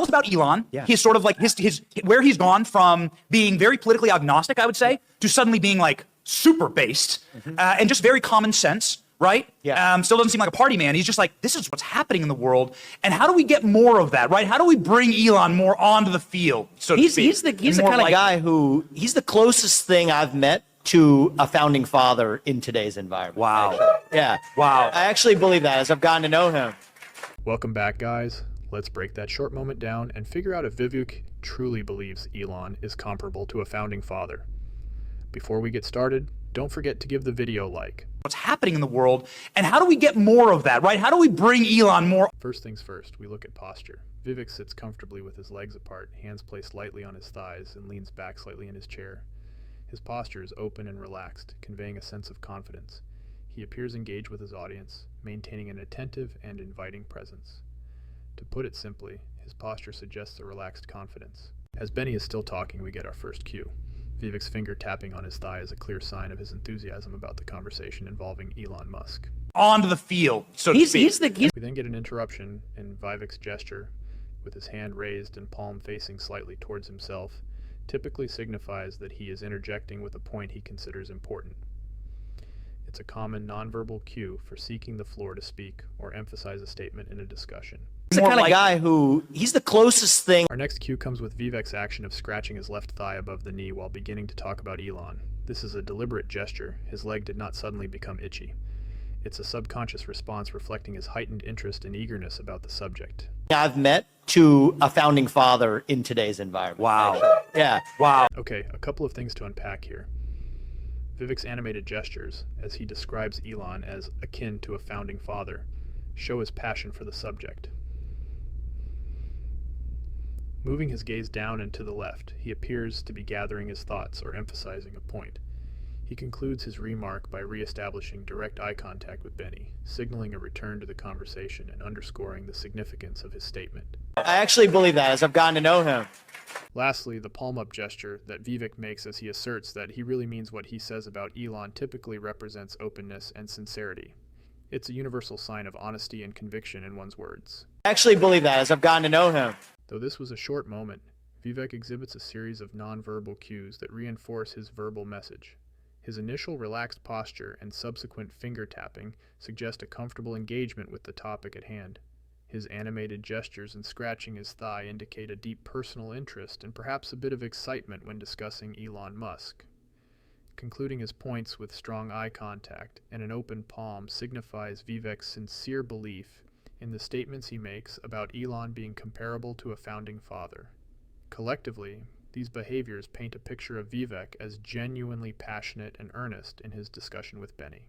us about Elon. Yeah. He's sort of like his where he's gone from being very politically agnostic, I would say, to suddenly being like super based and just very common sense, right? Yeah. Still doesn't seem like a party man. He's just like, this is what's happening in the world, and how do we get more of that, right? How do we bring Elon more onto the field, so to speak? He's the kind of guy who, he's the closest thing I've met to a founding father in today's environment. Wow. Actually. Yeah. Wow. I actually believe that as I've gotten to know him. Welcome back, guys. Let's break that short moment down and figure out if Vivek truly believes Elon is comparable to a founding father. Before we get started, don't forget to give the video a like. What's happening in the world, and how do we get more of that, right? How do we bring Elon more? First things first, we look at posture. Vivek sits comfortably with his legs apart, hands placed lightly on his thighs, and leans back slightly in his chair. His posture is open and relaxed, conveying a sense of confidence. He appears engaged with his audience, maintaining an attentive and inviting presence. To put it simply, his posture suggests a relaxed confidence. As Benny is still talking, we get our first cue. Vivek's finger tapping on his thigh is a clear sign of his enthusiasm about the conversation involving Elon Musk. Onto the field, so to speak. We then get an interruption in Vivek's gesture, with his hand raised and palm facing slightly towards himself, typically signifies that he is interjecting with a point he considers important. It's a common nonverbal cue for seeking the floor to speak or emphasize a statement in a discussion. He's the kind of guy who, he's the closest thing. Our next cue comes with Vivek's action of scratching his left thigh above the knee while beginning to talk about Elon. This is a deliberate gesture. His leg did not suddenly become itchy. It's a subconscious response reflecting his heightened interest and eagerness about the subject. I've met to a founding father in today's environment. Wow. Actually. Yeah. Wow. Okay, a couple of things to unpack here. Vivek's animated gestures, as he describes Elon as akin to a founding father, show his passion for the subject. Moving his gaze down and to the left, he appears to be gathering his thoughts or emphasizing a point. He concludes his remark by re-establishing direct eye contact with Benny, signaling a return to the conversation and underscoring the significance of his statement. I actually believe that as I've gotten to know him. Lastly, the palm-up gesture that Vivek makes as he asserts that he really means what he says about Elon typically represents openness and sincerity. It's a universal sign of honesty and conviction in one's words. I actually believe that as I've gotten to know him. Though this was a short moment, Vivek exhibits a series of nonverbal cues that reinforce his verbal message. His initial relaxed posture and subsequent finger tapping suggest a comfortable engagement with the topic at hand. His animated gestures and scratching his thigh indicate a deep personal interest and perhaps a bit of excitement when discussing Elon Musk. Concluding his points with strong eye contact and an open palm signifies Vivek's sincere belief in the statements he makes about Elon being comparable to a founding father. Collectively, these behaviors paint a picture of Vivek as genuinely passionate and earnest in his discussion with Benny.